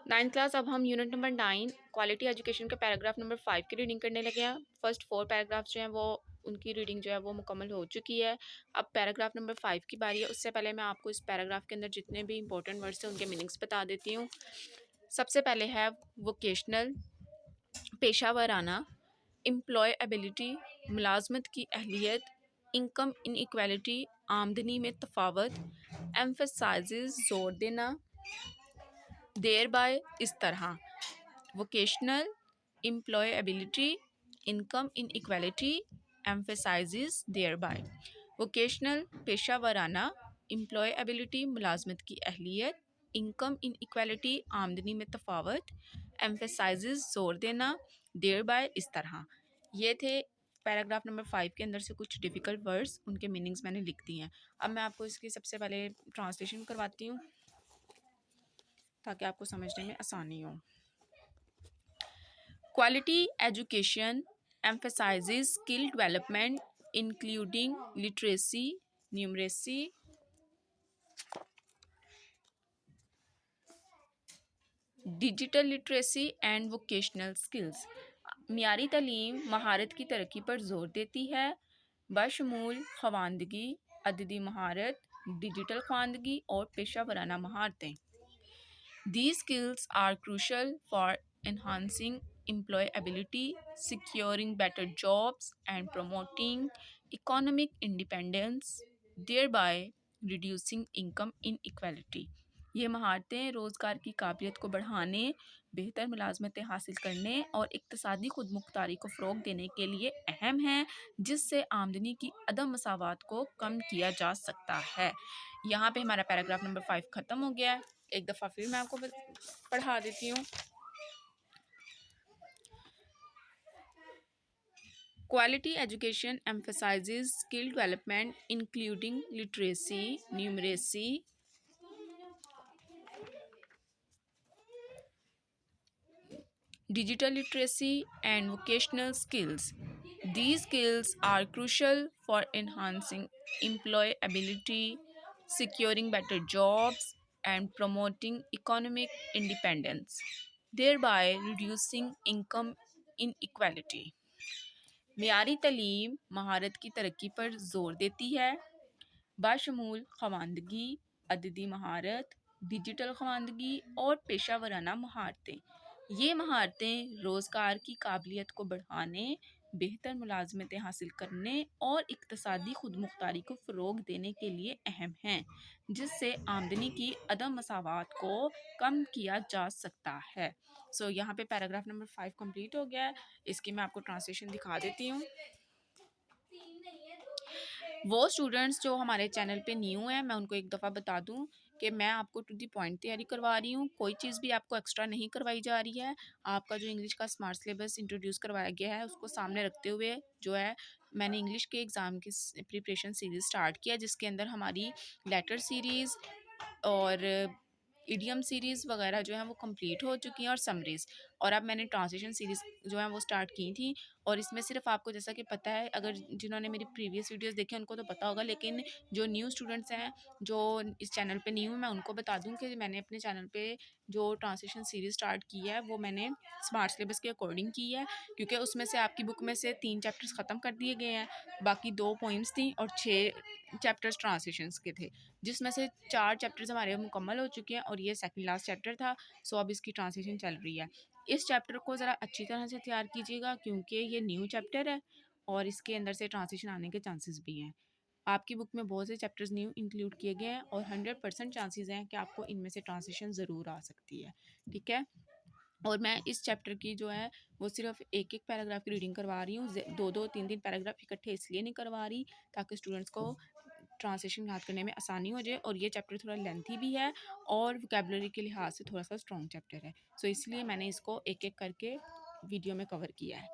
Ninth class. अब हम unit number 9 quality education के पैराग्राफ नंबर 5 की रीडिंग करने लगे हैं। फर्स्ट 4 पैराग्राफ जो हैं वो उनकी रीडिंग जो है वो मुकम्मल हो चुकी है। अब पैराग्राफ नंबर 5 की बारी है। उससे पहले मैं आपको इस पैराग्राफ के अंदर जितने भी इंपॉर्टेंट वर्ड्स हैं उनके मीनिंग्स बता देती हूँ। सबसे पहले है वोकेशनल, पेशा वराना, एम्प्लॉयबिलिटी, मुलाजमत की अहलियत, इनकम इनइक्वालिटी, आमदनी में तफावत, एम्फसाइजेस जोर देना, देर बाय इस तरह, vocational, employability, income inequality, emphasises there by. Vocational पेशा वराना, एम्प्लॉयबिलिटी मुलाजमत की अहलियत, इनकम इनइक्वालिटी आमदनी में तफावत, एम्फसाइजेस जोर देना, देर बाय इस तरह। ये थे पैराग्राफ नंबर 5 के अंदर से कुछ डिफ़िकल्ट वर्ड्स, उनके मीनिंग्स मैंने लिख दिए हैं। अब मैं आपको इसकी सबसे पहले ट्रांसलेशन करवाती हूँ ताकि आपको समझने में आसानी हो। Quality education emphasizes skill development including literacy, numeracy, digital literacy and vocational skills. मियारी तालीम महारत की तरक्की पर जोर देती है, बशमूल ख़वानदगी, अददी महारत, डिजिटल ख़वानदगी और पेशा वराना महारतें। These skills are crucial for enhancing employability, securing better jobs, and promoting economic independence, thereby reducing income inequality. ये महारतें रोज़गार की काबिलियत को बढ़ाने, बेहतर मुलाजमतें हासिल करने और इक्तसादी खुद मुख्तारी को फ़रोग देने के लिए अहम हैं, जिससे आमदनी की अदम मसावत को कम किया जा सकता है। यहाँ पे हमारा पैराग्राफ नंबर 5 ख़त्म हो गया है। एक दफ़ा फिर मैं आपको पढ़ा देती हूँ। Quality education emphasizes skill development including literacy, numeracy, digital literacy, and vocational skills. These skills are crucial for enhancing employability, securing better jobs, and promoting economic independence, thereby reducing income inequality. मियारी तालीम महारत की तरक्की पर ज़ोर देती है, बाशमूल ख़वानदगी, अददी महारत, digital ख़वानदगी और पेशा वराना महारतें। ये महारतें रोज़गार की काबिलियत को बढ़ाने, बेहतर मुलाजमतें हासिल करने और इक्तसादी खुद मुख्तारी को फ़रोग देने के लिए अहम हैं, जिससे आमदनी की अदम मसावत को कम किया जा सकता है। सो यहाँ पे पैराग्राफ नंबर 5 कंप्लीट हो गया है। इसकी मैं आपको ट्रांसलेशन दिखा देती हूँ। वो स्टूडेंट्स जो हमारे चैनल पे न्यू हैं, मैं उनको एक दफ़ा बता दूं कि मैं आपको टू दी पॉइंट तैयारी करवा रही हूँ। कोई चीज़ भी आपको एक्स्ट्रा नहीं करवाई जा रही है। आपका जो इंग्लिश का स्मार्ट सिलेबस इंट्रोड्यूस करवाया गया है उसको सामने रखते हुए जो है मैंने इंग्लिश के एग्ज़ाम की प्रिपरेशन सीरीज़ स्टार्ट किया, जिसके अंदर हमारी लेटर सीरीज़ और इडियम सीरीज़ वगैरह जो है वो कंप्लीट हो चुकी हैं और समरीज़, और अब मैंने ट्रांसलेशन सीरीज़ जो है वो स्टार्ट की थी। और इसमें सिर्फ आपको जैसा कि पता है, अगर जिन्होंने मेरी प्रीवियस वीडियोस देखी उनको तो पता होगा, लेकिन जो न्यू स्टूडेंट्स हैं जो इस चैनल पे न्यू हैं, मैं उनको बता दूं कि मैंने अपने चैनल पे जो ट्रांसलेशन सीरीज़ स्टार्ट की है वो मैंने स्मार्ट सिलेबस के अकॉर्डिंग की है, क्योंकि उसमें से आपकी बुक में से 3 चैप्टर्स ख़त्म कर दिए गए हैं, बाकी 2 पोइम्स थी और 6 चैप्टर्स ट्रांसलेशंस के थे, जिसमें से 4 चैप्टर्स हमारे मुकम्मल हो चुके हैं और ये सेकंड लास्ट चैप्टर था। सो अब इसकी ट्रांसलेशन चल रही है। इस चैप्टर को ज़रा अच्छी तरह से तैयार कीजिएगा, क्योंकि ये न्यू चैप्टर है और इसके अंदर से ट्रांसलेशन आने के चांसेस भी हैं। आपकी बुक में बहुत से चैप्टर्स न्यू इंक्लूड किए गए हैं और 100% चांसेस हैं कि आपको इनमें से ट्रांसलेशन ज़रूर आ सकती है। ठीक है, और मैं इस चैप्टर की जो है वो सिर्फ एक एक पैराग्राफ की रीडिंग करवा रही हूँ। 2-2 3-3 पैराग्राफ इकट्ठे इसलिए नहीं करवा रही ताकि स्टूडेंट्स को ट्रांसलेशन याद करने में आसानी हो जाए, और ये चैप्टर थोड़ा लेंथी भी है और वोकेबलरी के लिहाज से थोड़ा सा स्ट्रॉन्ग चैप्टर है। सो इसलिए मैंने इसको एक एक करके वीडियो में कवर किया है।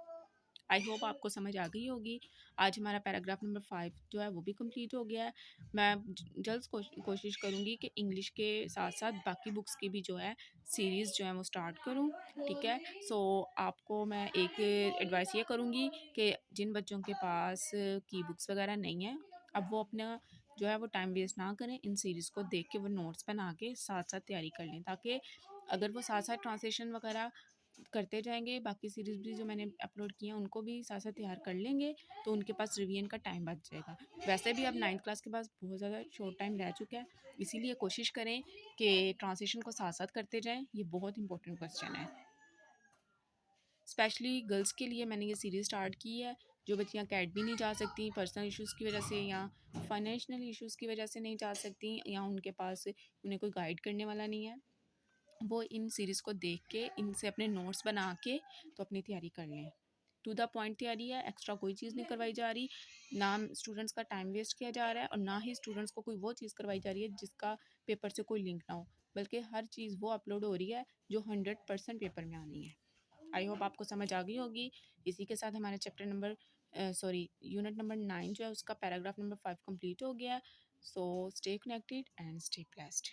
आई होप आपको समझ आ गई होगी। आज हमारा पैराग्राफ नंबर 5 जो है वो भी कंप्लीट हो गया है। मैं जल्द कोशिश करूँगी कि इंग्लिश के साथ साथ बाकी बुक्स की भी जो है सीरीज़ जो है वो स्टार्ट करूँ। ठीक है, सो आपको मैं एक एडवाइस ये करूँगी कि जिन बच्चों के पास की बुक्स वगैरह नहीं है, अब वो अपना जो है वो टाइम वेस्ट ना करें, इन सीरीज़ को देख के वो नोट्स बना के साथ साथ तैयारी कर लें, ताकि अगर वो साथ-साथ ट्रांसलेशन वगैरह करते जाएँगे, बाकी सीरीज़ भी जो मैंने अपलोड की हैं उनको भी साथ-साथ तैयार कर लेंगे, तो उनके पास रिवीजन का टाइम बच जाएगा। वैसे भी अब 9th क्लास के पास बहुत ज़्यादा शॉर्ट टाइम रह चुका है, इसीलिए कोशिश करें कि ट्रांसलेशन को साथ-साथ करते जाएँ, ये बहुत इंपॉर्टेंट क्वेश्चन है। स्पेशली गर्ल्स के लिए मैंने ये सीरीज़ स्टार्ट की है, जो बच्चियाँ अकेडमी नहीं जा सकती पर्सनल इश्यूज़ की वजह से या फाइनेंशियल इश्यूज़ की वजह से नहीं जा सकती या उनके पास उन्हें कोई गाइड करने वाला नहीं है। वो इन सीरीज़ को देख के इनसे अपने नोट्स बना के तो अपनी तैयारी कर लें। टू द पॉइंट तैयारी है, एक्स्ट्रा कोई चीज़ नहीं करवाई जा रही, ना स्टूडेंट्स का टाइम वेस्ट किया जा रहा है और ना ही स्टूडेंट्स को कोई वो चीज़ करवाई जा रही है जिसका पेपर से कोई लिंक ना हो, बल्कि हर चीज़ वो अपलोड हो रही है जो 100% पेपर में आनी है। आई होप आपको समझ आ गई होगी। इसी के साथ हमारे चैप्टर नंबर यूनिट नंबर 9 जो है उसका पैराग्राफ नंबर 5 कंप्लीट हो गया है। So stay connected and stay blessed.